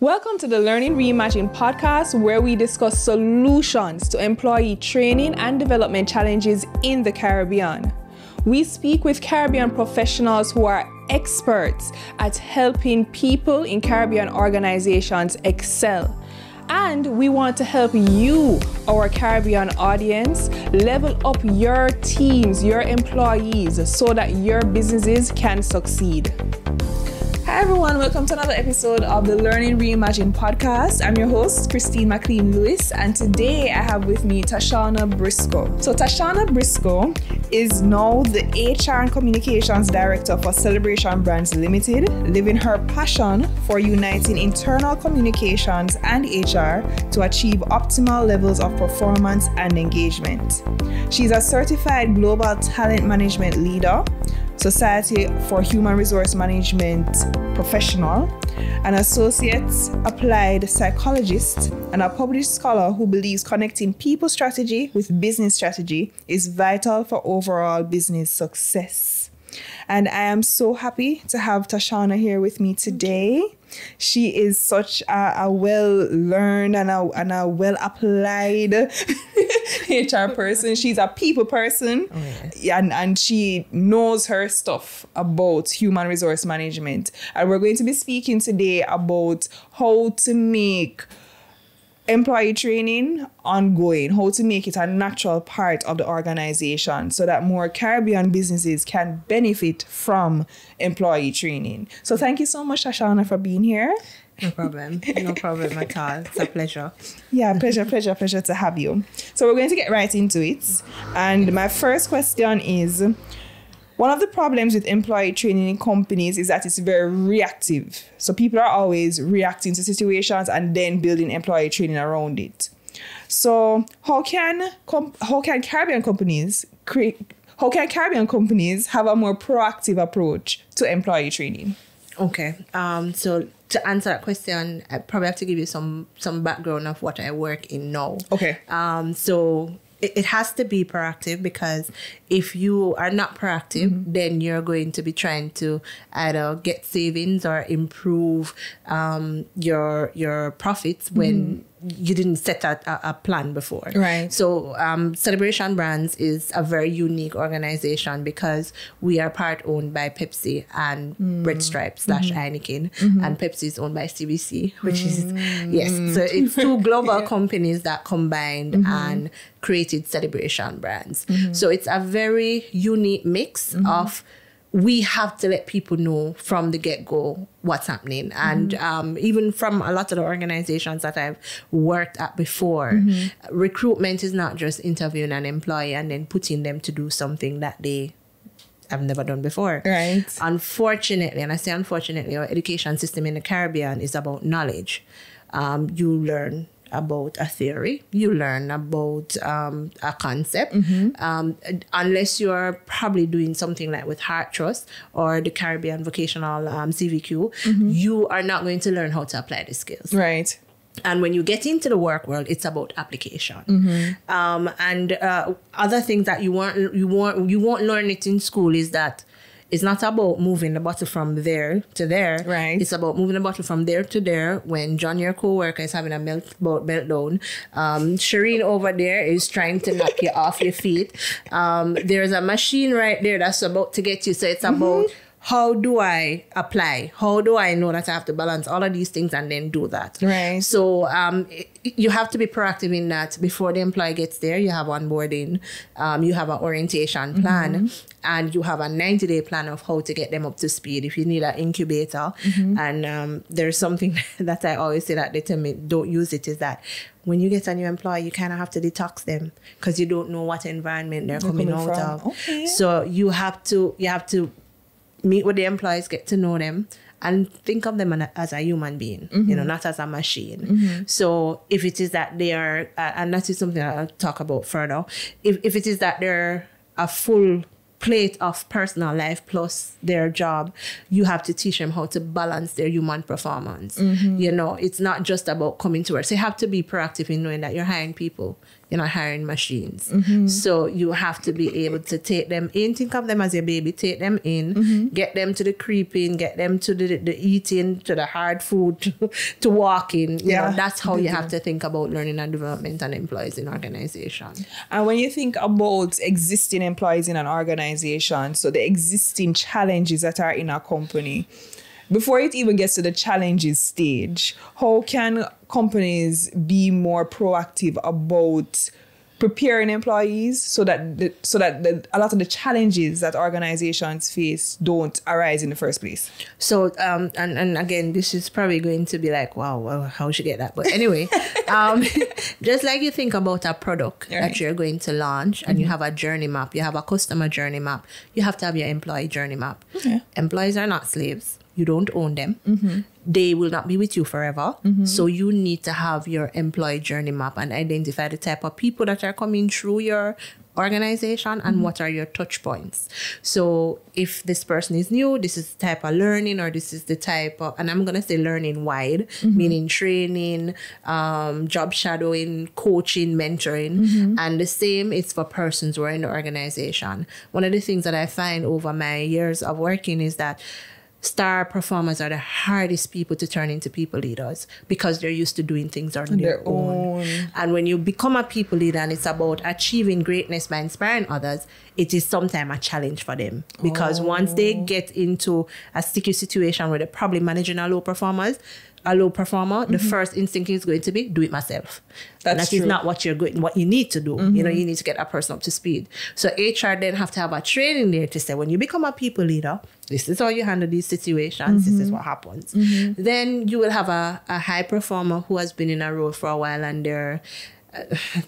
Welcome to the Learning Reimagined podcast, where we discuss solutions to employee training and development challenges in the Caribbean. We speak with Caribbean professionals who are experts at helping people in Caribbean organizations excel. And we want to help you, our Caribbean audience, level up your teams, your employees, so that your businesses can succeed. Hi everyone, welcome to another episode of the Learning Reimagined podcast. I'm your host, Christine McLean-Lewis, and today I have with me Tashana Briscoe. So Tashana Briscoe is now the HR and Communications Director for Calibration Brands Limited, living her passion for uniting internal communications and HR to achieve optimal levels of performance and engagement. She's a certified global talent management leader, Society for Human Resource Management professional, an associate applied psychologist, and a published scholar who believes connecting people strategy with business strategy is vital for overall business success. And I am so happy to have Tashana here with me today. She is such a well-learned and a well-applied HR person. She's a people person, and she knows her stuff about human resource management. And we're going to be speaking today about how to make employee training ongoing, how to make it a natural part of the organization so that more Caribbean businesses can benefit from employee training. So thank you so much, Tashana, for being here. No problem. No problem at all. It's a pleasure. Yeah, pleasure to have you. So we're going to get right into it. And my first question is, one of the problems with employee training in companies is that it's very reactive. So people are always reacting to situations and then building employee training around it. So how can Caribbean companies have a more proactive approach to employee training? Okay. So to answer that question, I probably have to give you some background of what I work in now. Okay. So it has to be proactive, because if you are not proactive, then you're going to be trying to either get savings or improve your profits when you didn't set a plan before. Right. So Calibration Brands is a very unique organization because we are part owned by Pepsi and Red Stripe / Heineken, and Pepsi is owned by CBC, which is, yes. So it's two global companies that combined and created Calibration Brands. So it's a very unique mix of, we have to let people know from the get-go what's happening. And even from a lot of the organizations that I've worked at before, recruitment is not just interviewing an employee and then putting them to do something that they have never done before. Right. Unfortunately, and I say unfortunately, our education system in the Caribbean is about knowledge. You learn about a theory, you learn about a concept, unless you're probably doing something like with Heart Trust or the Caribbean Vocational CVQ, you are not going to learn how to apply the skills. Right. And when you get into the work world, it's about application. And other things that you won't learn it in school is that it's not about moving the bottle from there to there. Right. It's about moving the bottle from there to there. When John, your co-worker, is having a meltdown, Shireen over there is trying to knock you off your feet. There's a machine right there that's about to get you. So it's about, how do I apply? How do I know that I have to balance all of these things and then do that? Right. So you have to be proactive in that. Before the employee gets there, you have onboarding, you have an orientation plan, and you have a 90-day plan of how to get them up to speed. If you need an incubator, and there's something that I always say that they tell me, don't use it, is that when you get a new employee, you kind of have to detox them because you don't know what environment they're coming out of. Okay. So you have to meet with the employees, get to know them, and think of them as a human being, not as a machine. So if it is that they are, and that is something I'll talk about further, if it is that they're a full plate of personal life plus their job, you have to teach them how to balance their human performance. It's not just about coming to work. So you have to be proactive in knowing that you're hiring people you're not hiring machines. So you have to be able to take them in, think of them as your baby, take them in, get them to the creeping, get them to the eating, to the hard food, to walking. You know, that's how you have to think about learning and development and employees in organization. And when you think about existing employees in an organization, so the existing challenges that are in a company, before it even gets to the challenges stage, how can companies be more proactive about preparing employees so that a lot of the challenges that organizations face don't arise in the first place? So, and again, this is probably going to be like, wow, how should you get that? But anyway, just like you think about a product that you're going to launch and you have a journey map, you have a customer journey map, you have to have your employee journey map. Employees are not slaves. You don't own them. They will not be with you forever. So you need to have your employee journey map and identify the type of people that are coming through your organization and what are your touch points. So if this person is new, this is the type of learning, or this is the type of, and I'm going to say learning wide, meaning training, job shadowing, coaching, mentoring. And the same is for persons who are in the organization. One of the things that I find over my years of working is that star performers are the hardest people to turn into people leaders because they're used to doing things on their own. And when you become a people leader and it's about achieving greatness by inspiring others, it is sometimes a challenge for them because once they get into a sticky situation where they're probably managing a low performer, the first instinct is going to be do it myself. That is not what what you need to do. You know, you need to get that person up to speed. So HR then have to have a training there to say, when you become a people leader, this is how you handle these situations. This is what happens. Then you will have a high performer who has been in a role for a while, and they're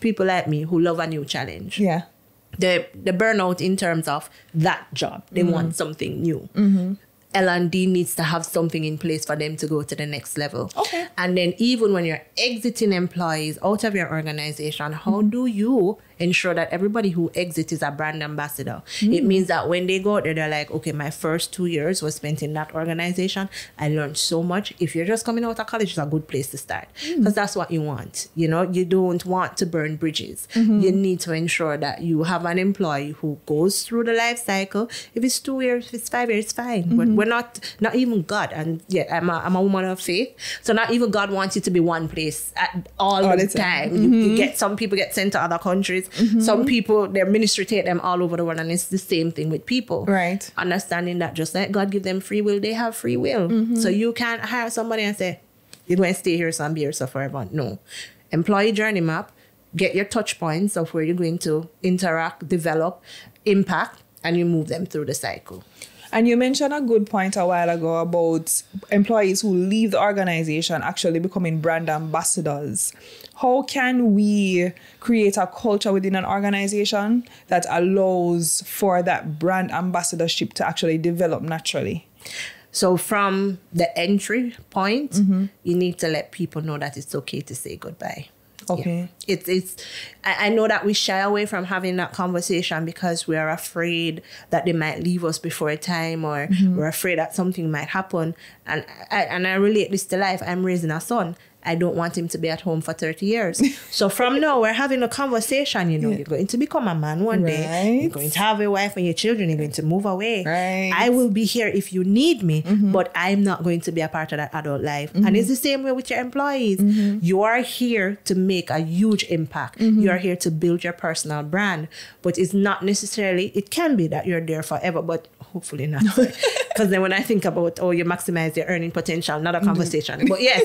people like me who love a new challenge. The burnout in terms of that job. They want something new. L&D needs to have something in place for them to go to the next level. And then even when you're exiting employees out of your organization, how do you ensure that everybody who exits is a brand ambassador? It means that when they go out there, they're like, okay, my first 2 years was spent in that organization. I learned so much. If you're just coming out of college, it's a good place to start because that's what you want. You know, you don't want to burn bridges. You need to ensure that you have an employee who goes through the life cycle. If it's 2 years, if it's 5 years, it's fine. We're not even God. And I'm a woman of faith. So not even God wants you to be one place at all the time. You get, some people get sent to other countries. Some people, their ministry take them all over the world, and it's the same thing with people. Understanding that just like God give them free will, they have free will. So you can't hire somebody and say, you're going to stay here, so be here so forever. No. Employee journey map, get your touch points of where you're going to interact, develop, impact, and you move them through the cycle. And you mentioned a good point a while ago about employees who leave the organization actually becoming brand ambassadors. How can we create a culture within an organization that allows for that brand ambassadorship to actually develop naturally? So from the entry point, you need to let people know that it's okay to say goodbye. It's I know that we shy away from having that conversation because we are afraid that they might leave us before a time, or we're afraid that something might happen. And I relate this to life. I'm raising a son. I don't want him to be at home for 30 years. So from now, we're having a conversation, you know, you're going to become a man one day. You're going to have a wife and your children. You're going to move away. I will be here if you need me, but I'm not going to be a part of that adult life. And it's the same way with your employees. You are here to make a huge impact. You are here to build your personal brand, but it's not necessarily, it can be that you're there forever, but hopefully not. Because then when I think about, you maximize your earning potential, not a conversation. But yes,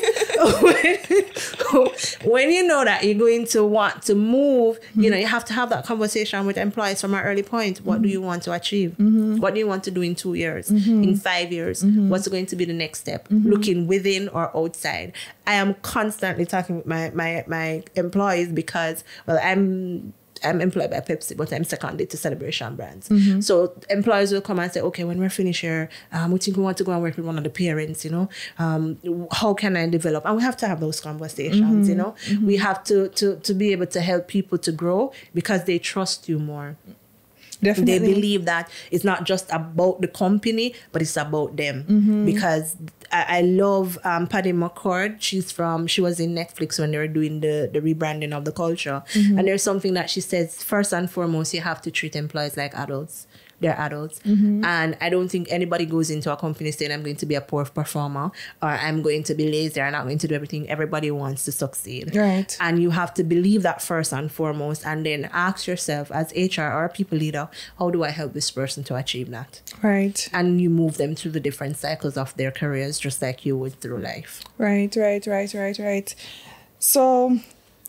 when you know that you're going to want to move, you know, you have to have that conversation with employees from an early point. What do you want to achieve? What do you want to do in 2 years, in 5 years? What's going to be the next step? Looking within or outside. I am constantly talking with my employees because, well, I'm employed by Pepsi, but I'm seconded to Calibration Brands. So employers will come and say, okay, when we're finished here, we think we want to go and work with one of the parents, you know, how can I develop? And we have to have those conversations, you know. We have to be able to help people to grow because they trust you more. Definitely. They believe that it's not just about the company, but it's about them. Because I love Paddy McCord. She was in Netflix when they were doing the rebranding of the culture. And there's something that she says, first and foremost, you have to treat employees like adults. They're adults. And I don't think anybody goes into a company saying, I'm going to be a poor performer, or I'm going to be lazy, or I'm not going to do everything. Everybody wants to succeed. Right. And you have to believe that first and foremost, and then ask yourself as HR or a people leader, how do I help this person to achieve that? Right. And you move them through the different cycles of their careers, just like you would through life. Right. So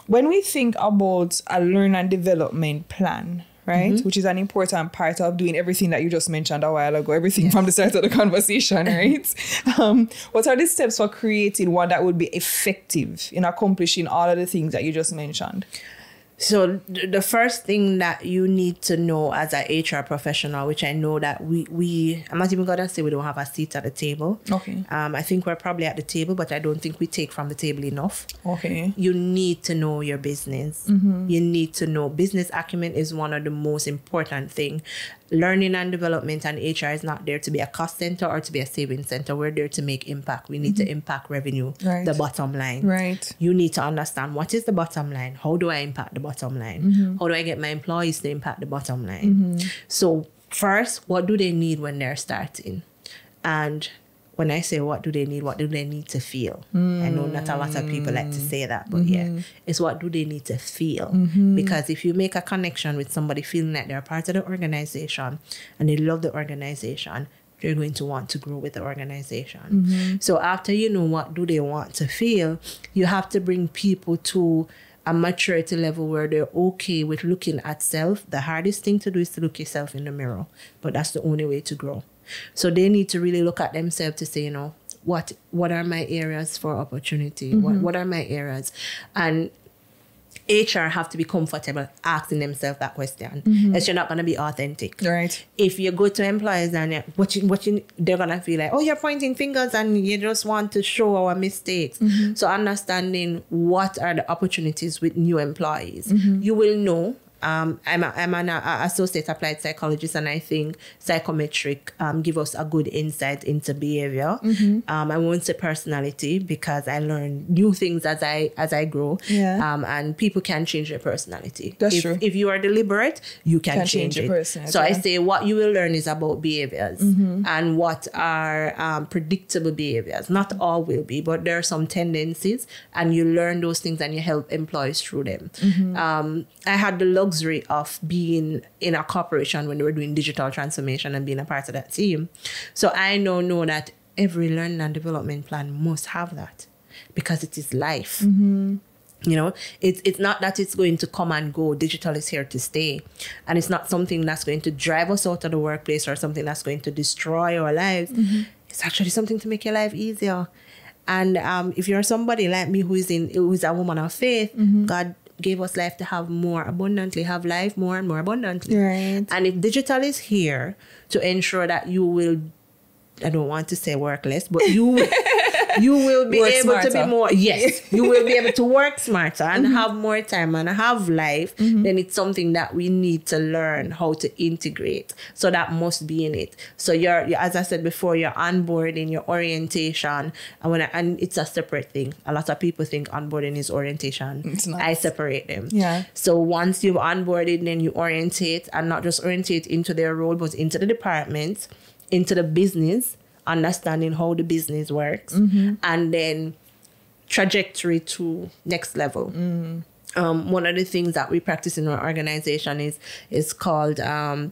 when we think about a learn and development plan, right, which is an important part of doing everything that you just mentioned a while ago, everything from the start of the conversation, right? What are the steps for creating one that would be effective in accomplishing all of the things that you just mentioned? So the first thing that you need to know as an HR professional, which I know that I'm not even going to say we don't have a seat at the table. Okay. I think we're probably at the table, but I don't think we take from the table enough. Okay. You need to know your business. You need to know business acumen is one of the most important things. Learning and development and HR is not there to be a cost center or to be a saving center. We're there to make impact. We need to impact revenue, the bottom line. Right. You need to understand what is the bottom line. How do I impact the bottom line? How do I get my employees to impact the bottom line? So first, what do they need when they're starting? And when I say what do they need to feel? I know not a lot of people like to say that, but it's what do they need to feel? Because if you make a connection with somebody feeling like they're part of the organization and they love the organization, they're going to want to grow with the organization. So after you know what do they want to feel, you have to bring people to a maturity level where they're okay with looking at self. The hardest thing to do is to look yourself in the mirror, but that's the only way to grow. So they need to really look at themselves to say, you know, what are my areas for opportunity? What are my areas? And HR have to be comfortable asking themselves that question. Else you're not going to be authentic. Right. If you go to employers and they're going to feel like, oh, you're pointing fingers and you just want to show our mistakes. So understanding what are the opportunities with new employees. You will know. I'm an associate applied psychologist, and I think psychometric give us a good insight into behavior. I won't say personality because I learn new things as I grow. And people can change their personality. That's true. If you are deliberate, you can change your it. personality. So I say what you will learn is about behaviors and what are predictable behaviors. Not all will be, but there are some tendencies, and you learn those things and you help employees through them. I had the luxury of being in a corporation when they were doing digital transformation and being a part of that team. So I know that every learning and development plan must have that because it is life. You know, it's not that it's going to come and go. Digital is here to stay. And it's not something that's going to drive us out of the workplace or something that's going to destroy our lives. It's actually something to make your life easier. And if you're somebody like me who is a woman of faith, God gave us life to have more abundantly, have life more and more abundantly. Right. And if digital is here to ensure that you will, I don't want to say work less, but you will be work able smarter. to be more, you will be able to work smarter and have more time and have life, then it's something that we need to learn how to integrate. So that must be in it. So you're as I said before, your onboarding, your orientation, and it's a separate thing. A lot of people think onboarding is orientation. It's not. I separate them. Yeah. So once you've onboarded, then you orientate, and not just orientate into their role, but into the department, into the business, understanding how the business works, and then trajectory to next level. One of the things that we practice in our organization is called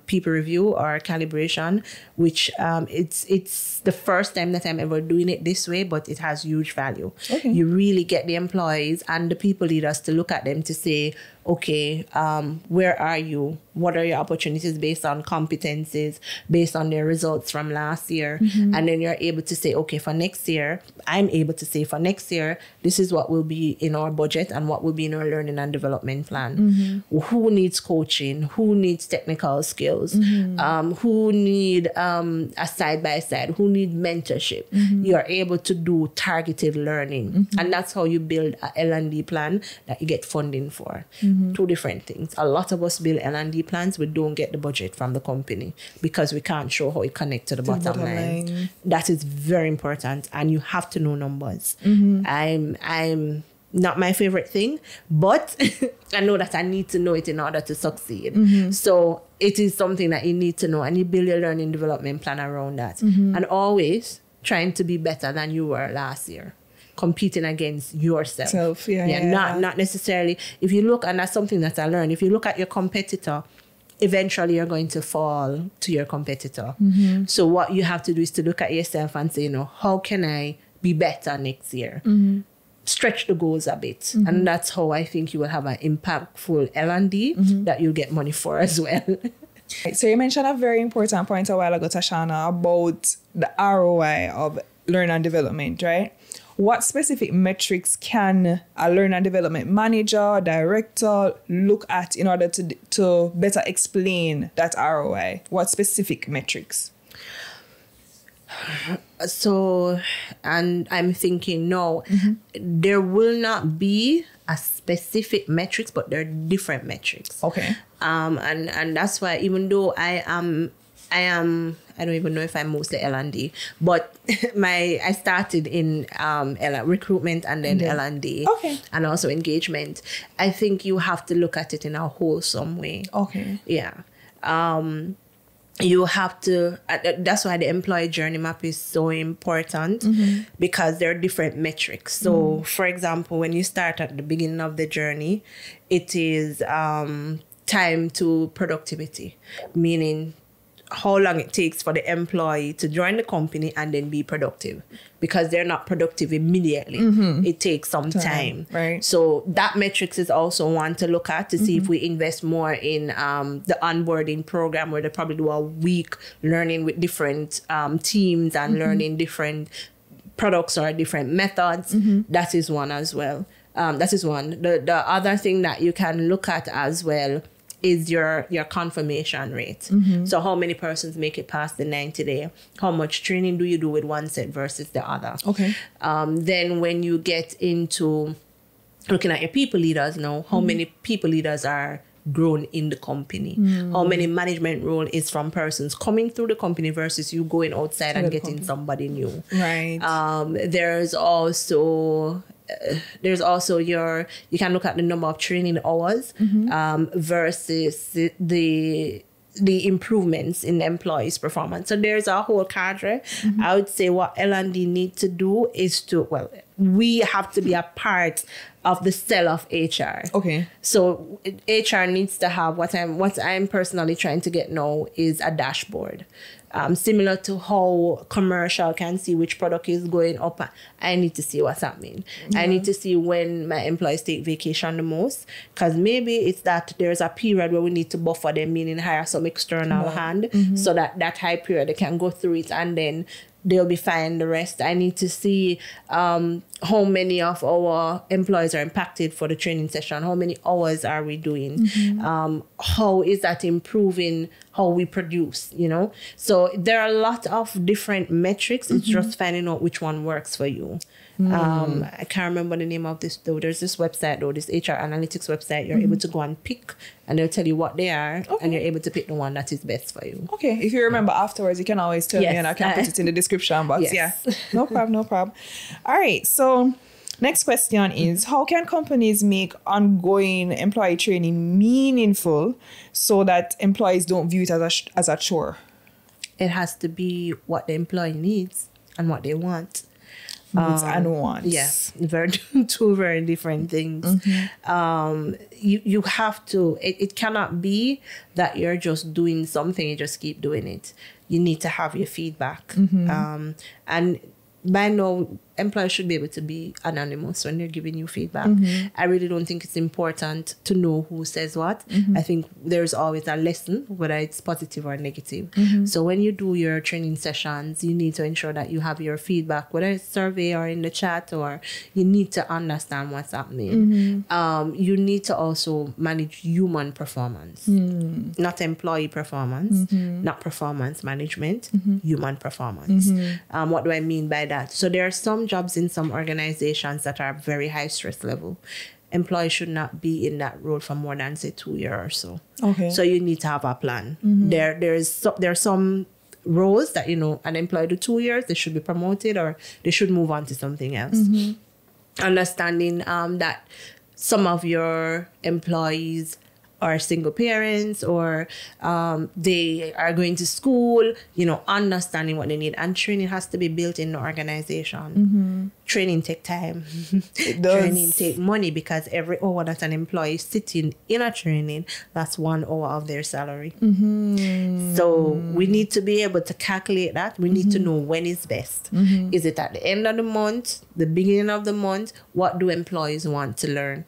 people review or calibration, which it's the first time that I'm ever doing it this way, but it has huge value. Okay. You really get the employees and the people leaders to look at them to say, okay, where are you? What are your opportunities based on competencies, based on their results from last year? And then you're able to say, okay, for next year, I'm able to say for next year, this is what will be in our budget and what will be in our learning and development plan. Who needs coaching? Who needs technical skills? Who need a side-by-side? Who need mentorship? You're able to do targeted learning. And that's how you build a L&D plan that you get funding for. Two different things. A lot of us build L&D plans, we don't get the budget from the company because we can't show how it connects to the bottom line. That is very important, and you have to know numbers. I'm not my favorite thing, but I know that I need to know it in order to succeed. So it is something that you need to know, and you build your learning development plan around that. And always trying to be better than you were last year, competing against yourself. Not necessarily. If you look, and that's something that I learned, if you look at your competitor, eventually you're going to fall to your competitor. So what you have to do is to look at yourself and say, you know, how can I be better next year? Stretch the goals a bit. And that's how I think you will have an impactful L&D that you'll get money for as well. So you mentioned a very important point a while ago, Tashana, about the ROI of learn and development, right? What specific metrics can a learn and development manager, director look at in order to better explain that ROI? What specific metrics? So, and I'm thinking, no, there will not be a specific metrics, but there are different metrics. Okay. And that's why, even though I don't even know if I'm mostly L&D, but I started in recruitment and then L&D, and also engagement. I think you have to look at it in a wholesome way. Okay. Yeah. You have to, that's why the employee journey map is so important, because there are different metrics. So, for example, when you start at the beginning of the journey, it is time to productivity, meaning how long it takes for the employee to join the company and then be productive, because they're not productive immediately. It takes some time. Right. So that metrics is also one to look at to see if we invest more in the onboarding program, where they probably do a week learning with different teams and learning different products or different methods. That is one as well. That is one. The other thing that you can look at as well is your confirmation rate. So how many persons make it past the 90-day? How much training do you do with one set versus the other? Okay. Then when you get into looking at your people leaders now, how many people leaders are grown in the company? How many management role is from persons coming through the company versus you going outside and getting somebody new? Right. There's also you can look at the number of training hours versus the improvements in the employees' performance. So there's a whole cadre. I would say what L&D need to do is we have to be a part of the cell of HR. Okay. So HR needs to have what I'm personally trying to get now is a dashboard. Similar to how commercial can see which product is going up. I need to see what's happening. I need to see when my employees take vacation the most, because maybe it's that there's a period where we need to buffer them, meaning hire some external hand, so that high period they can go through it and then they'll be fine the rest. I need to see how many of our employees are impacted for the training session. How many hours are we doing? How is that improving how we produce, you know? So there are a lot of different metrics. It's just finding out which one works for you. I can't remember the name of this though. There's this website though, this HR analytics website. You're able to go and pick, and they'll tell you what they are, and you're able to pick the one that is best for you. Okay. If you remember afterwards, you can always tell me, and I can put it in the description box. Yes. Yeah. No problem. All right. So next question is, how can companies make ongoing employee training meaningful so that employees don't view it as a chore? It has to be what the employee needs and what they want. Needs and wants. Yes, two very different things. You have to, it cannot be that you're just doing something, you just keep doing it. You need to have your feedback. And by now, employers should be able to be anonymous when they're giving you feedback. I really don't think it's important to know who says what. I think there's always a lesson, whether it's positive or negative. So when you do your training sessions, you need to ensure that you have your feedback, whether it's survey or in the chat, or you need to understand what's happening. You need to also manage human performance, not employee performance, not performance management, human performance. What do I mean by that? So there are some jobs in some organizations that are very high stress level. employees should not be in that role for more than say 2 years or so. Okay. So you need to have a plan. There are some roles that, you know, an employee do 2 years, they should be promoted or they should move on to something else. Understanding that some of your employees are single parents or they are going to school, you know, understanding what they need. And training has to be built in the organization. Training take time. It does. Training take money, because every hour that an employee is sitting in a training, that's 1 hour of their salary. So we need to be able to calculate that. We need to know when is best. Is it at the end of the month, the beginning of the month? What do employees want to learn?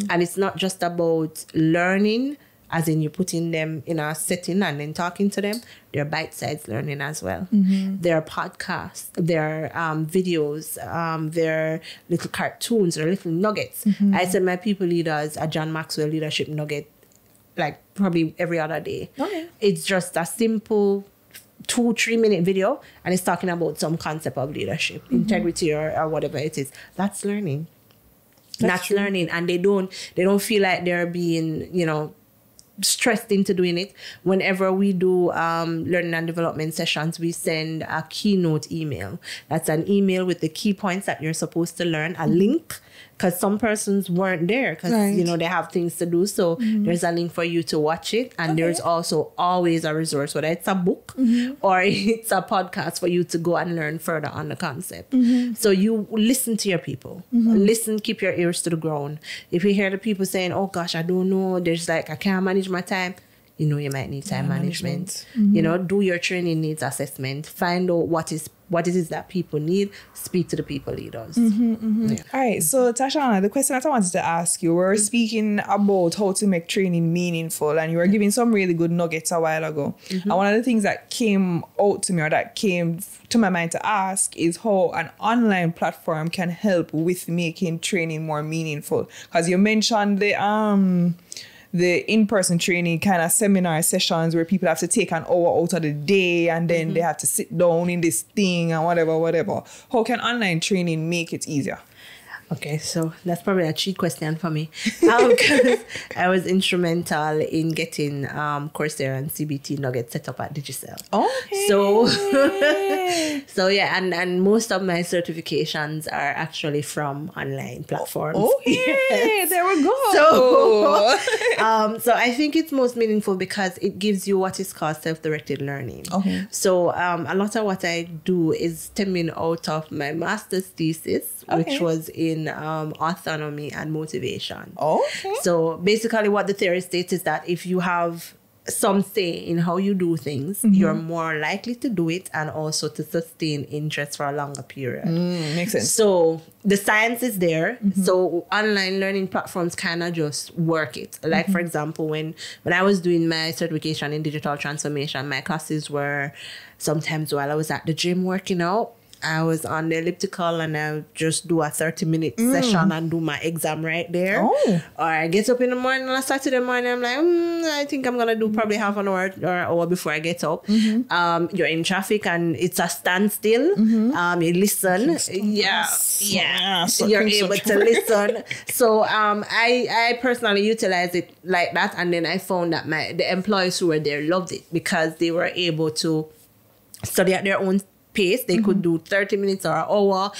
And it's not just about learning, as in you putting them in a setting and then talking to them. They're bite-sized learning as well. There are podcasts, there are videos, there are little cartoons or little nuggets. I send my people leaders a John Maxwell leadership nugget like probably every other day. It's just a simple 2-3 minute video, and it's talking about some concept of leadership, integrity or whatever it is. That's learning. That's learning, and they don't feel like they're being, you know, stressed into doing it. Whenever we do learning and development sessions, we send a keynote email. That's an email with the key points that you're supposed to learn, a link, because some persons weren't there because you know, they have things to do. So there's a link for you to watch it, and there's also always a resource, whether it's a book or it's a podcast, for you to go and learn further on the concept. So you listen to your people. Listen, keep your ears to the ground. If you hear the people saying, oh gosh, I don't know, there's like, I can't manage my time, you know, you might need time management. You know, do your training needs assessment. Find out what it is that people need. Speak to the people leaders. All right. So, Tashana, the question that I wanted to ask you, we were speaking about how to make training meaningful, and you were giving some really good nuggets a while ago. And one of the things that came out to me, or that came to my mind to ask, is how an online platform can help with making training more meaningful. Because you mentioned the in-person training kind of seminar sessions where people have to take an hour out of the day, and then they have to sit down in this thing and whatever. How can online training make it easier? Okay, so that's probably a cheat question for me. Because I was instrumental in getting Coursera and CBT Nugget set up at Digicel. Okay. So yeah, and most of my certifications are actually from online platforms. Okay, there we go. So I think it's most meaningful because it gives you what is called self-directed learning. Okay. So a lot of what I do is stemming out of my master's thesis, which was in autonomy and motivation. Okay. So basically what the theory states is that if you have some say in how you do things, you're more likely to do it and also to sustain interest for a longer period. Makes sense. So the science is there. So online learning platforms kind of just work it. Like for example, when I was doing my certification in digital transformation, my classes were sometimes while I was at the gym working out, I was on the elliptical and I just do a 30-minute session and do my exam right there. Or I get up in the morning on a Saturday morning, I'm like, I think I'm going to do probably half an hour or an hour before I get up. You're in traffic and it's a standstill. You listen. You're able to listen. So I personally utilize it like that. And then I found that the employees who were there loved it because they were able to study at their own pace. They could do 30 minutes or an hour.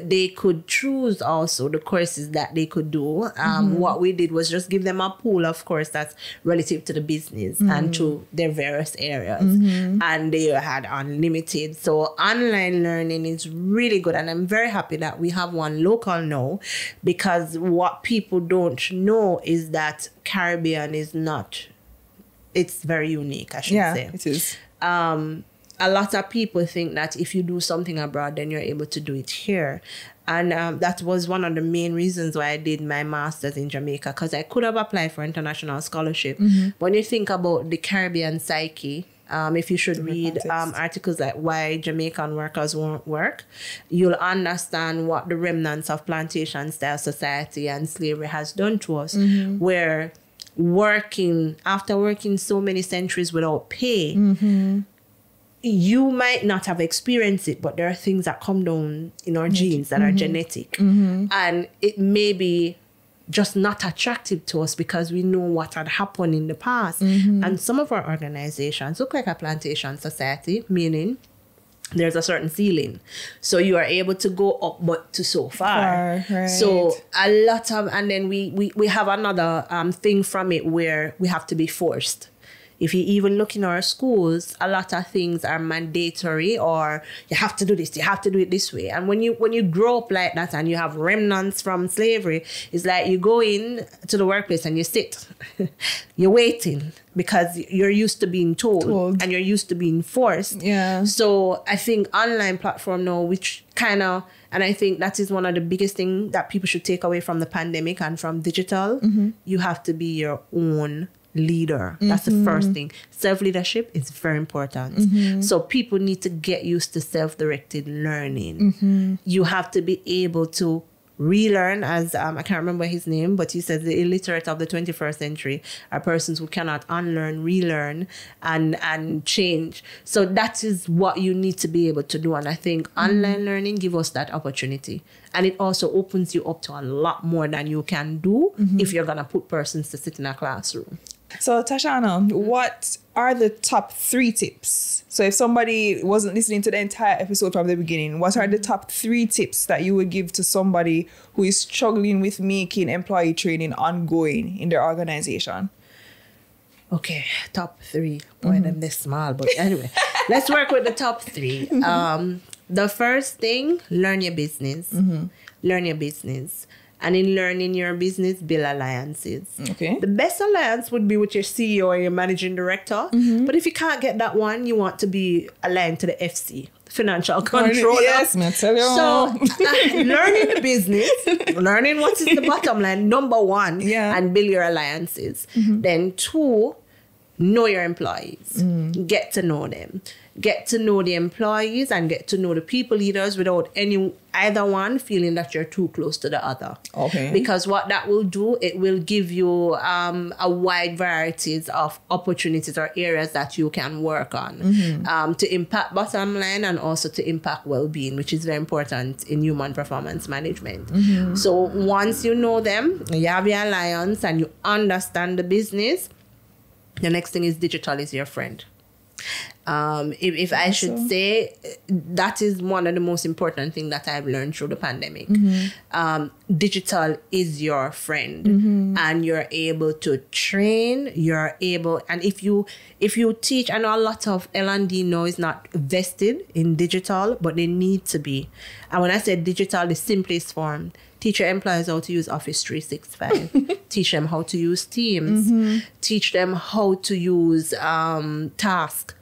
They could choose also the courses that they could do. What we did was just give them a pool of course that's relative to the business and to their various areas. And they had unlimited. So online learning is really good. And I'm very happy that we have one local now, because what people don't know is that Caribbean is not, it's very unique, I should say. Yeah, it is. A lot of people think that if you do something abroad, then you're able to do it here. And that was one of the main reasons why I did my master's in Jamaica, because I could have applied for international scholarship. When you think about the Caribbean psyche, if you should read articles like Why Jamaican Workers Won't Work, you'll understand what the remnants of plantation-style society and slavery has done to us, where after working so many centuries without pay, you might not have experienced it, but there are things that come down in our genes that are genetic. And it may be just not attractive to us because we know what had happened in the past. And some of our organizations look like a plantation society, meaning there's a certain ceiling. So you are able to go up but to so far. Right. So a lot of, and then we have another thing from it where we have to be forced. If you even look in our schools, a lot of things are mandatory, or you have to do this, you have to do it this way. And when you grow up like that and you have remnants from slavery, it's like you go in to the workplace and you sit. You're waiting because you're used to being told and you're used to being forced. Yeah. So I think online platform now, which kind of, and I think that is one of the biggest things that people should take away from the pandemic and from digital. You have to be your own leader. That's the first thing. Self-leadership is very important. So people need to get used to self-directed learning. You have to be able to relearn, as I can't remember his name, but he says the illiterate of the 21st century are persons who cannot unlearn, relearn, and change. So that is what you need to be able to do. And I think online learning gives us that opportunity. And it also opens you up to a lot more than you can do if you're going to put persons to sit in a classroom. So, Tashana, what are the top 3 tips? So if somebody wasn't listening to the entire episode from the beginning, what are the top 3 tips that you would give to somebody who is struggling with making employee training ongoing in their organization? Okay, top 3. Boy, them this small, but anyway, let's work with the top 3. The first thing, learn your business. Learn your business. And in learning your business, build alliances. Okay. The best alliance would be with your CEO or your managing director. But if you can't get that one, you want to be aligned to the FC, financial controller. Yes, me tell you. So learning the business, learning what is the bottom line, number 1, and build your alliances. Then 2, know your employees. Get to know them. Get to know the employees and get to know the people leaders without either one feeling that you're too close to the other. Okay. Because what that will do, it will give you a wide varieties of opportunities or areas that you can work on to impact bottom line and also to impact well-being, which is very important in human performance management. So once you know them, you have your alliance and you understand the business, the next thing is digital is your friend. If I should say, that is one of the most important things that I've learned through the pandemic. Digital is your friend, and you're able to train. And if you teach, I know a lot of L&D now is not vested in digital, but they need to be. And when I say digital, the simplest form. Teach your employees how to use Office 365. Teach them how to use Teams. Teach them how to use Task.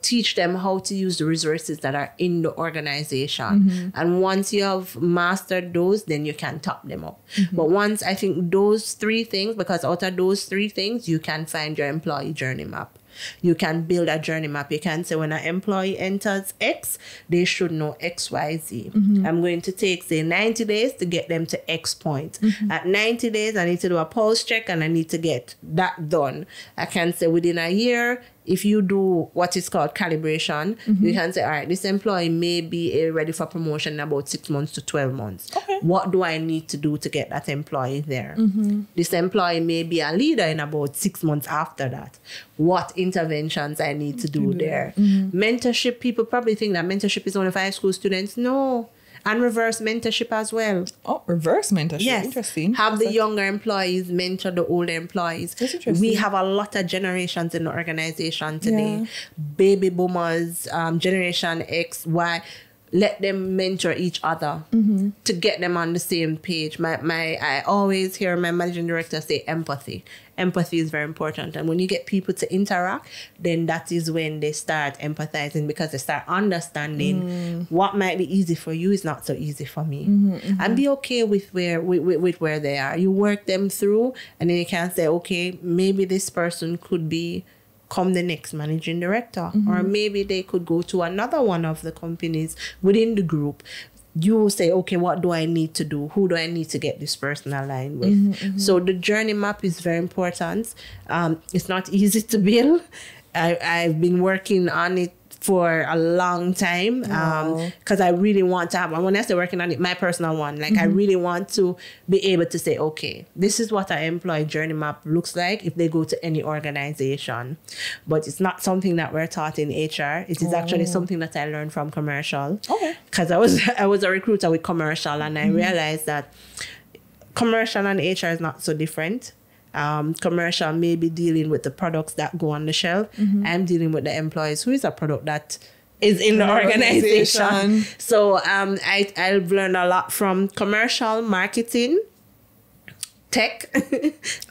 Teach them how to use the resources that are in the organization. And once you have mastered those, then you can top them up. But once I think those 3 things, because out of those 3 things, you can find your employee journey map. You can build a journey map. You can say when an employee enters X, they should know X, Y, Z. I'm going to take, say, 90 days to get them to X point. At 90 days, I need to do a pulse check and I need to get that done. I can say within a year, if you do what is called calibration, you can say, all right, this employee may be ready for promotion in about 6 months to 12 months. Okay. What do I need to do to get that employee there? This employee may be a leader in about 6 months after that. What interventions I need to do there? Mentorship, people probably think that mentorship is only for high school students. No. And reverse mentorship as well. Oh, reverse mentorship. Yes. Interesting. Have the younger employees mentor the older employees. That's interesting. We have a lot of generations in the organization today. Yeah. Baby boomers, Generation X, Y. Let them mentor each other to get them on the same page. I always hear my managing director say empathy. Empathy is very important. And when you get people to interact, then that is when they start empathizing, because they start understanding what might be easy for you is not so easy for me. And be okay with where they are. You work them through, and then you can say, okay, maybe this person could become the next managing director, or maybe they could go to another one of the companies within the group. You say, okay, what do I need to do? Who do I need to get this person aligned with? So the journey map is very important. It's not easy to build. I've been working on it for a long time because I really want to have, and when I say working on it, my personal one, like I really want to be able to say, okay, this is what an employee journey map looks like if they go to any organization. But it's not something that we're taught in HR. It is actually something that I learned from commercial. Okay. Because I was a recruiter with commercial, and I realized that commercial and HR is not so different. Commercial may be dealing with the products that go on the shelf. I'm dealing with the employees who is a product that is in the organization. So I've learned a lot from commercial, marketing, tech,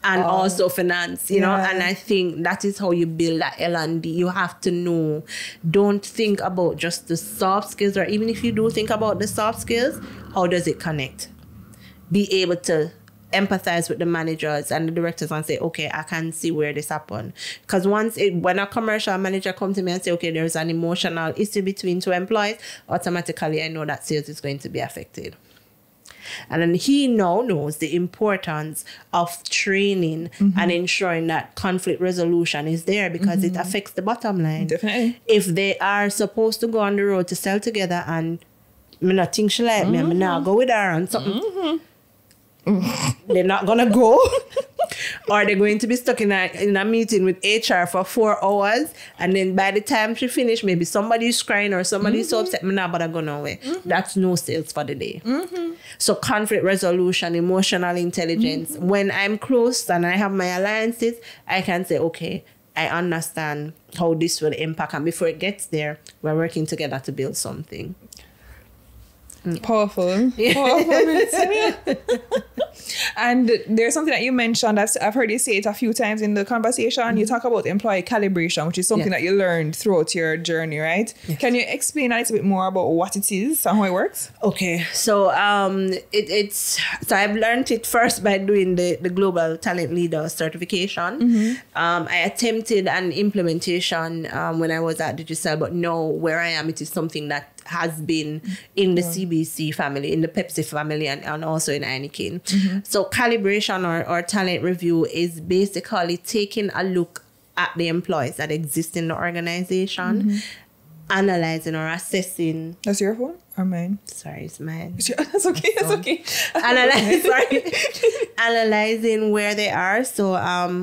and also finance, you know, and I think that is how you build that L&D. You have to know, don't think about just the soft skills, or even if you do think about the soft skills, how does it connect? Be able to empathize with the managers and the directors and say, okay, I can see where this happened. Because when a commercial manager comes to me and say, okay, there's an emotional issue between two employees, automatically I know that sales is going to be affected. And then he now knows the importance of training and ensuring that conflict resolution is there, because it affects the bottom line. Definitely. If they are supposed to go on the road to sell together and I not think she like me, I'm not go with her and something. They're not gonna go, or they're going to be stuck in a meeting with HR for 4 hours, and then by the time she finish, maybe somebody's crying or somebody's so upset, me not but I go nowhere. That's no sales for the day. So conflict resolution, emotional intelligence. When I'm close and I have my alliances, I can say, okay, I understand how this will impact, and before it gets there, we're working together to build something. Powerful. And there's something that you mentioned, I've heard you say it a few times in the conversation. You talk about employee calibration, which is something that you learned throughout your journey, right? Can you explain a little bit more about what it is and how it works? Okay, so so I've learned it first by doing the Global Talent Leader certification. I attempted an implementation when I was at Digicel, but now where I am, it is something that has been in the CBC family, in the Pepsi family, and also in Heineken. So calibration or talent review is basically taking a look at the employees that exist in the organization, analyzing or assessing. That's your phone or mine? Sorry, it's mine. That's okay. That's okay. Analyzing where they are. So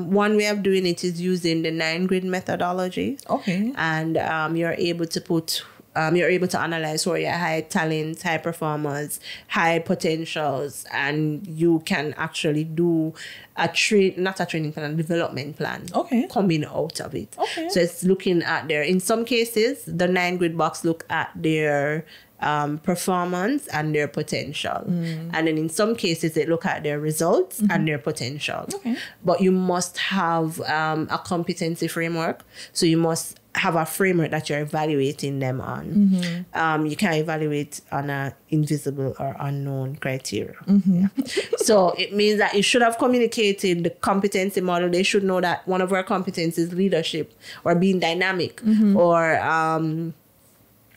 one way of doing it is using the 9-grid methodology. Okay. And you're able to analyze who are your high talents, high performers, high potentials, and you can actually do a development plan coming out of it. Okay. So it's looking at in some cases, the 9-grid box look at their performance and their potential. And then in some cases, they look at their results and their potential. Okay. But you must have a competency framework. So you must have a framework that you're evaluating them on. You can't evaluate on an invisible or unknown criteria. So it means that you should have communicated the competency model. They should know that one of our competencies is leadership or being dynamic or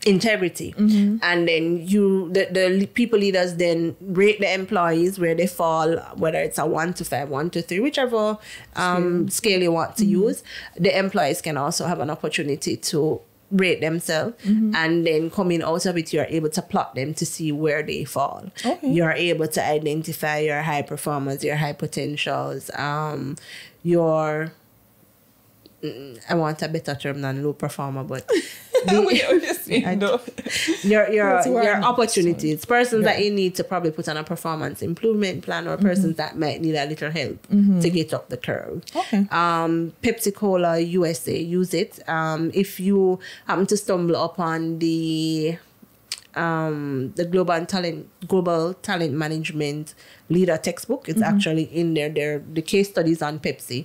integrity. And then the people leaders then rate the employees where they fall, whether it's a 1 to 5, 1 to 3, whichever scale you want to use. The employees can also have an opportunity to rate themselves, and then coming out of it, you're able to plot them to see where they fall. You're able to identify your high performers, your high potentials, your I want a better term than low performer, but your opportunities, persons that you need to probably put on a performance improvement plan, or persons that might need a little help to get up the curve. Pepsi Cola USA use it. If you happen to stumble upon the global talent management leader textbook, it's actually in there. They're the case studies on Pepsi.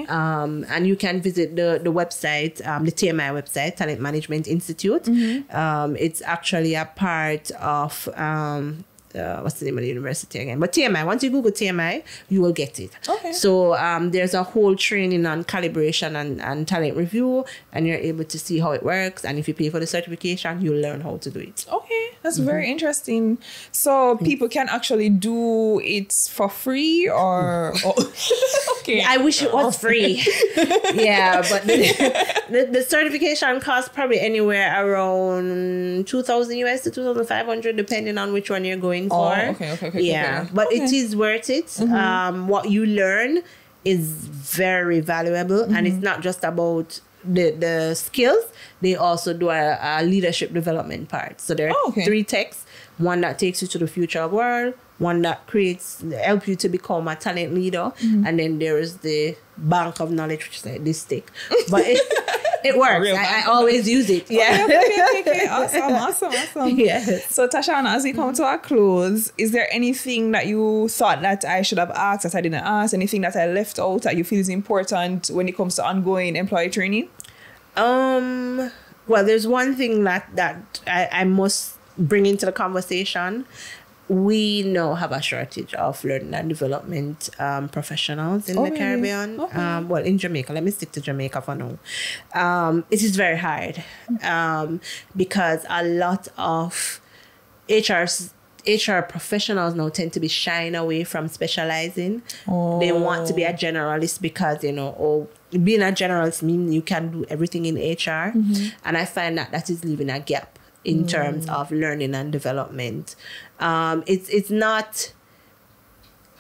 And you can visit the website, the TMI website, Talent Management Institute. It's actually a part of what's the name of the university again? But TMI, once you Google TMI, you will get it. Okay. So there's a whole training on calibration and talent review, and you're able to see how it works. And if you pay for the certification, you'll learn how to do it. Okay, that's very interesting. So people can actually do it for free, or okay. I wish it was free. Yeah, but the certification costs probably anywhere around $2,000 US to $2,500, depending on which one you're going for. Okay. Yeah, but it is worth it. What you learn is very valuable, and it's not just about the skills. They also do a leadership development part. So there are 3 techs. One that takes you to the future of world, one that help you to become a talent leader, and then there is the bank of knowledge, which is like this stick. But it works. I always use it. Yeah. Okay. Awesome. Yes. So Tashana, as we come to our close, is there anything that you thought that I should have asked that I didn't ask? Anything that I left out that you feel is important when it comes to ongoing employee training? Well, there's one thing that I must bring into the conversation. We now have a shortage of learning and development professionals in the Caribbean. Okay. Well, in Jamaica. Let me stick to Jamaica for now. It is very hard because a lot of HR professionals now tend to be shying away from specializing. They want to be a generalist because, being a generalist means you can do everything in HR. And I find that is leaving a gap in terms of learning and development. It's not...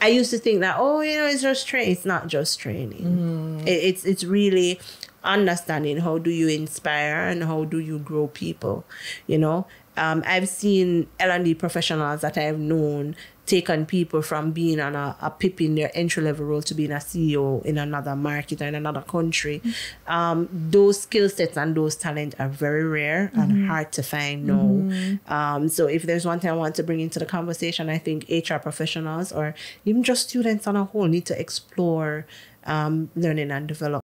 I used to think that, it's just training. It's not just training. It's really understanding how do you inspire and how do you grow people, I've seen L&D professionals that I've known take on people from being on a PIP in their entry-level role to being a CEO in another market or in another country. Those skill sets and those talents are very rare and hard to find now. So if there's one thing I want to bring into the conversation, I think HR professionals or even just students on a whole need to explore learning and development.